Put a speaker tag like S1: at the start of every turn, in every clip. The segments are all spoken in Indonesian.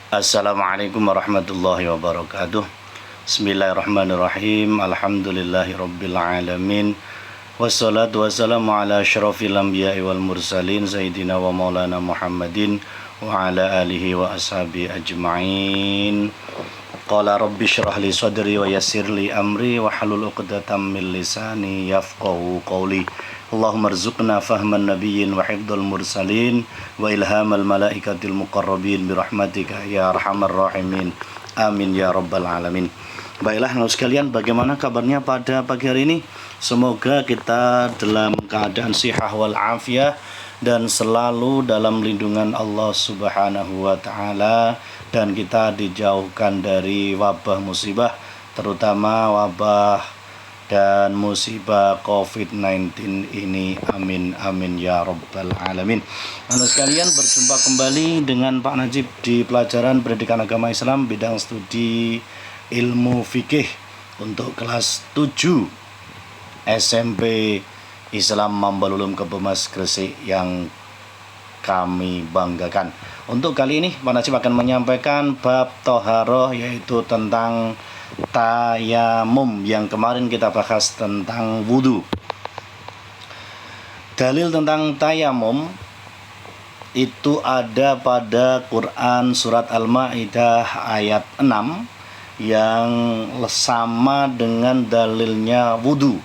S1: Assalamualaikum warahmatullahi wabarakatuh. Bismillahirrahmanirrahim. Alhamdulillahirabbil alamin. Wassalatu wassalamu ala asyrafil anbiya'i wal mursalin sayyidina wa maulana Muhammadin wa ala alihi wa ashabi ajma'in. Qala rabbi syrah li sadri wa yassir li amri wa halul 'uqdatam min lisani yafqahu qawli. Allahumma rzuqna fahman nabiyyin wa hifdzal mursalin wa ilhamal malaikatil muqarrabin birahmatika ya arhamar rahimin. Amin ya rabbal alamin. Baiklah teman sekalian, bagaimana kabarnya pada pagi hari ini? Semoga kita dalam keadaan sihah wal afiyah dan selalu dalam lindungan Allah Subhanahu wa taala, dan kita dijauhkan dari wabah musibah, terutama wabah dan musibah COVID-19 ini. Amin amin ya rabbal alamin. Anda sekalian, berjumpa kembali dengan Pak Najib di pelajaran pendidikan agama Islam bidang studi ilmu fikih untuk kelas 7 SMP Islam Mambalulum Kebumas Gresik yang kami banggakan. Untuk kali ini Pak Najib akan menyampaikan bab toharoh, yaitu tentang tayamum yang kemarin kita bahas tentang wudhu. Dalil tentang tayamum itu ada pada Quran surat Al-Maidah ayat 6 yang sama dengan dalilnya wudhu.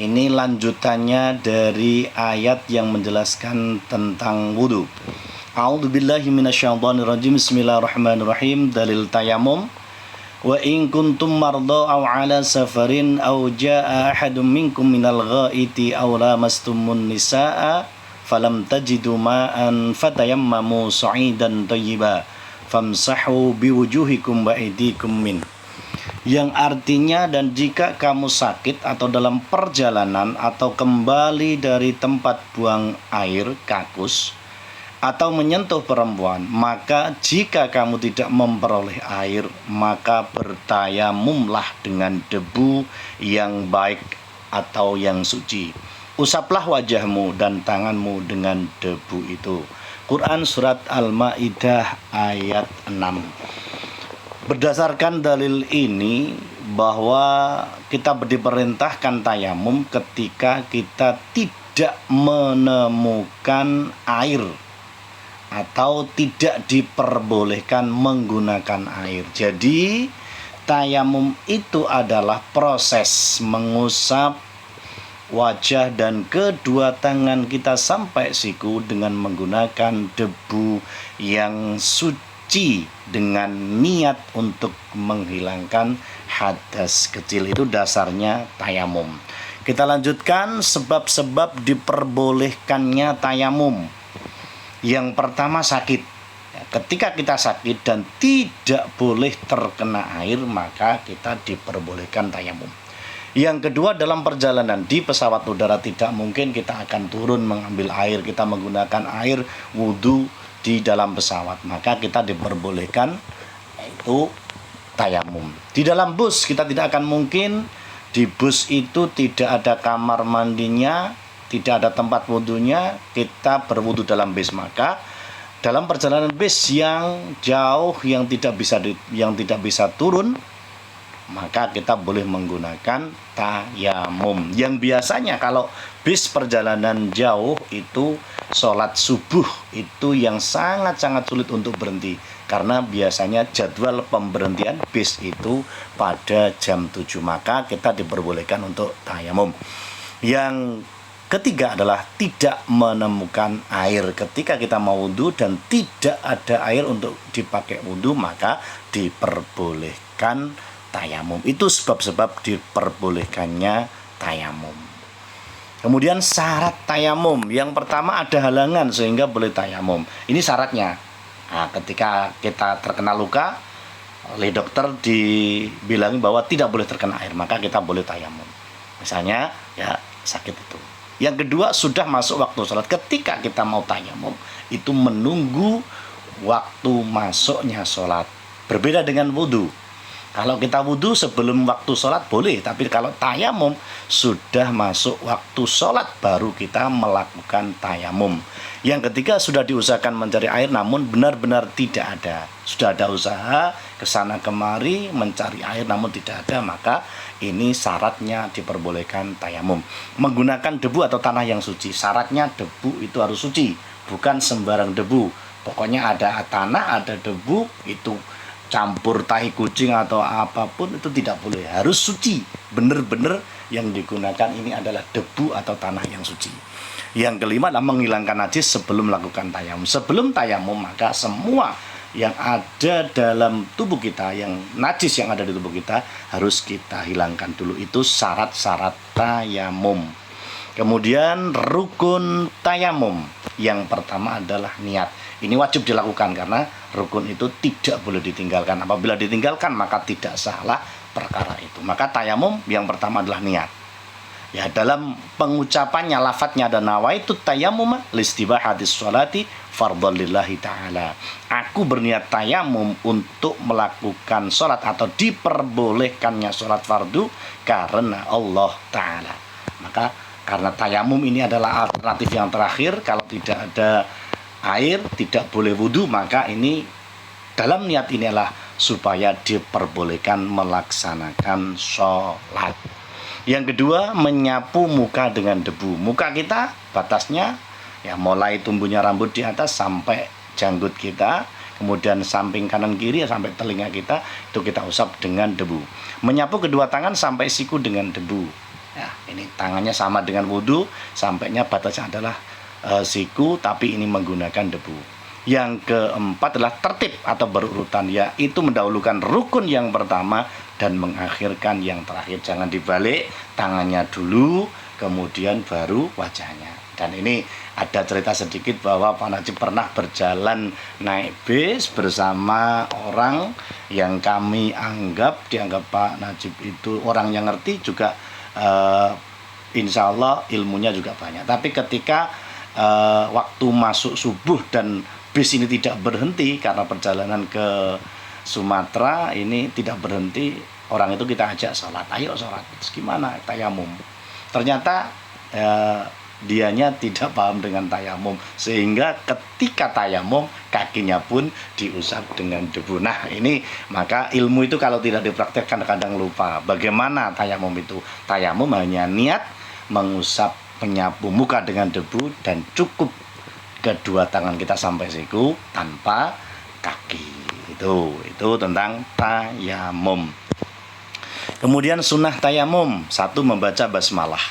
S1: Ini lanjutannya dari ayat yang menjelaskan tentang wudhu. A'udzubillahi minasyaitonirrajim. Bismillahirrahmanirrahim. Dalil tayamum: wa in kuntum marda aw ala safarin aw jaa ahadum minkum minal ghaiti aw lamastumun nisaa falam tajidu ma'an fatayammamu sa'idan thayyiba famsahu biwujuhikum wa aydikum min. Yang artinya, dan jika kamu sakit atau dalam perjalanan atau kembali dari tempat buang air kakus atau menyentuh perempuan, maka jika kamu tidak memperoleh air, maka bertayamumlah dengan debu yang baik atau yang suci. Usaplah wajahmu dan tanganmu dengan debu itu. Quran surat Al-Maidah ayat 6. Berdasarkan dalil ini, bahwa kita diperintahkan tayamum ketika kita tidak menemukan air atau tidak diperbolehkan menggunakan air. Jadi tayamum itu adalah proses mengusap wajah dan kedua tangan kita sampai siku dengan menggunakan debu yang suci dengan niat untuk menghilangkan hadas kecil. Itu dasarnya tayamum. Kita lanjutkan sebab-sebab diperbolehkannya tayamum. Yang pertama, sakit. Ketika kita sakit dan tidak boleh terkena air, maka kita diperbolehkan tayamum. Yang kedua, dalam perjalanan di pesawat udara tidak mungkin kita akan turun mengambil air, kita menggunakan air wudhu di dalam pesawat, maka kita diperbolehkan itu tayamum. Di dalam bus kita tidak akan mungkin, di bus itu tidak ada kamar mandinya, tidak ada tempat wudhunya, kita berwudhu dalam bis. Maka dalam perjalanan bis yang jauh yang tidak bisa turun, maka kita boleh menggunakan tayamum. Yang biasanya kalau bis perjalanan jauh itu sholat subuh itu yang sangat-sangat sulit untuk berhenti, karena biasanya jadwal pemberhentian bis itu pada jam 7, maka kita diperbolehkan untuk tayamum. Yang ketiga adalah tidak menemukan air. Ketika kita mau wudhu dan tidak ada air untuk dipakai wudhu, maka diperbolehkan tayamum. Itu sebab-sebab diperbolehkannya tayamum. Kemudian syarat tayamum. Yang pertama, ada halangan sehingga boleh tayamum. Ini syaratnya. Nah, ketika kita terkena luka, oleh dokter dibilangi bahwa tidak boleh terkena air, maka kita boleh tayamum. Misalnya ya sakit itu. Yang kedua, sudah masuk waktu sholat. Ketika kita mau tayamum, itu menunggu waktu masuknya sholat. Berbeda dengan wudhu. Kalau kita wudhu sebelum waktu sholat boleh, tapi kalau tayamum sudah masuk waktu sholat baru kita melakukan tayamum. Yang ketiga, sudah diusahakan mencari air namun benar-benar tidak ada. Sudah ada usaha kesana kemari mencari air namun tidak ada, maka ini syaratnya diperbolehkan tayamum. Menggunakan debu atau tanah yang suci. Syaratnya debu itu harus suci, bukan sembarang debu. Pokoknya ada tanah, ada debu, itu campur tahi kucing atau apapun itu tidak boleh, harus suci, benar-benar yang digunakan ini adalah debu atau tanah yang suci. Yang kelima adalah menghilangkan najis sebelum melakukan tayamum. Sebelum tayamum maka semua yang ada dalam tubuh kita, yang najis yang ada di tubuh kita harus kita hilangkan dulu. Itu syarat-syarat tayamum. Kemudian rukun tayamum yang pertama adalah niat. Ini wajib dilakukan karena rukun itu tidak boleh ditinggalkan. Apabila ditinggalkan maka tidak salah perkara itu. Maka tayamum yang pertama adalah niat. Ya, dalam pengucapannya, lafadznya ada nawaitu tayamum listibahadis sholati fardhan lillahi ta'ala. Aku berniat tayamum untuk melakukan sholat atau diperbolehkannya sholat fardu karena Allah Ta'ala. Maka karena tayamum ini adalah alternatif yang terakhir, kalau tidak ada air tidak boleh wudhu, maka ini dalam niat ini adalah supaya diperbolehkan melaksanakan sholat. Yang kedua, menyapu muka dengan debu. Muka kita batasnya ya mulai tumbuhnya rambut di atas sampai janggut kita, kemudian samping kanan kiri sampai telinga kita, itu kita usap dengan debu. Menyapu kedua tangan sampai siku dengan debu. Ya, ini tangannya sama dengan wudhu, sampainya batasnya adalah siku, tapi ini menggunakan debu. Yang keempat adalah tertib atau berurutan, yaitu mendahulukan rukun yang pertama dan mengakhirkan yang terakhir. Jangan dibalik, tangannya dulu kemudian baru wajahnya. Dan ini ada cerita sedikit bahwa Pak Najib pernah berjalan naik bis bersama orang yang kami dianggap Pak Najib itu orang yang ngerti juga, insya Allah ilmunya juga banyak. Tapi ketika waktu masuk subuh dan bis ini tidak berhenti karena perjalanan ke Sumatera ini tidak berhenti, orang itu kita ajak sholat, ayo sholat. Terus gimana? Tayamum. Ternyata dianya tidak paham dengan tayamum, sehingga ketika tayamum kakinya pun diusap dengan debu. Nah ini, maka ilmu itu kalau tidak dipraktekkan kadang lupa bagaimana tayamum itu. Tayamum hanya niat mengusap, menyapu muka dengan debu dan cukup kedua tangan kita sampai siku tanpa kaki. Itu tentang tayamum. Kemudian sunnah tayamum, 1 membaca basmalah.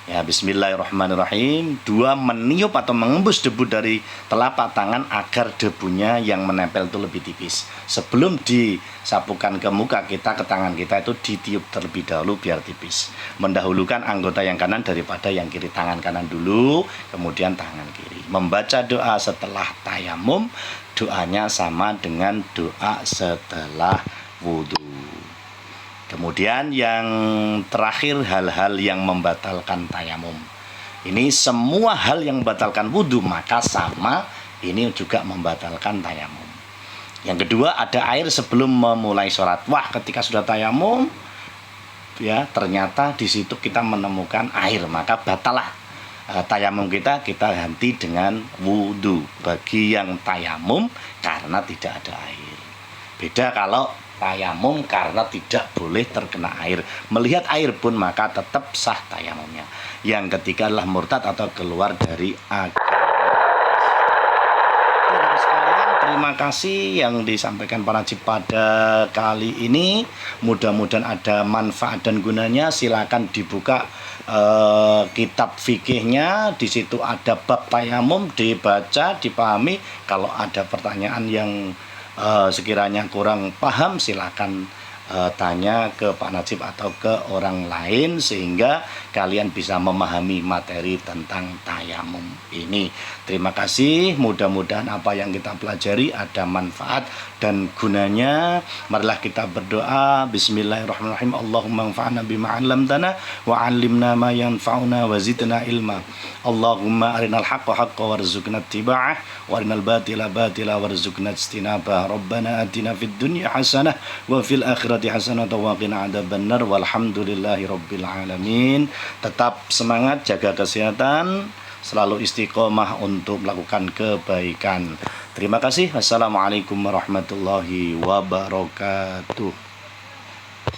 S1: Ya, bismillahirrahmanirrahim. 2 meniup atau mengembus debu dari telapak tangan agar debunya yang menempel itu lebih tipis. Sebelum disapukan ke muka kita, ke tangan kita, itu ditiup terlebih dahulu biar tipis. Mendahulukan anggota yang kanan daripada yang kiri. Tangan kanan dulu, kemudian tangan kiri. Membaca doa setelah tayamum, doanya sama dengan doa setelah wudhu. Kemudian yang terakhir, hal-hal yang membatalkan tayamum. Ini semua hal yang membatalkan wudhu, maka sama ini juga membatalkan tayamum. Yang kedua, ada air sebelum memulai sholat. Wah, ketika sudah tayamum, ya ternyata di situ kita menemukan air, maka batalah tayamum kita ganti dengan wudhu. Bagi yang tayamum karena tidak ada air. Beda kalau tayamum karena tidak boleh terkena air. Melihat air pun maka tetap sah tayamumnya. Yang ketiga adalah murtad atau keluar dari agama. Terima kasih yang disampaikan Pak Najib pada kali ini. Mudah-mudahan ada manfaat dan gunanya. Silakan dibuka kitab fikihnya. Di situ ada bab tayamum, dibaca, dipahami. Kalau ada pertanyaan yang sekiranya kurang paham, silakan tanya ke Pak Najib atau ke orang lain sehingga kalian bisa memahami materi tentang tayamum ini. Terima kasih, mudah-mudahan apa yang kita pelajari ada manfaat dan gunanya. Marilah kita berdoa. Bismillahirrahmanirrahim. Allahumma anfa'na bima 'allamtana wa 'allimna ma yanfa'una wa zidna ilma. Allahumma arinal haqqa haqqa warzuqna ittiba'ah wa arinal batila batila warzuqna ijtinabah. Rabbana atina fid dunya hasanah wa fil akhirati sayyiati hasanatan wa qina adzabannar walhamdulillahi rabbil alamin. Tetap semangat, jaga kesehatan, selalu istiqomah untuk melakukan kebaikan. Terima kasih. Wassalamualaikum warahmatullahi wabarakatuh.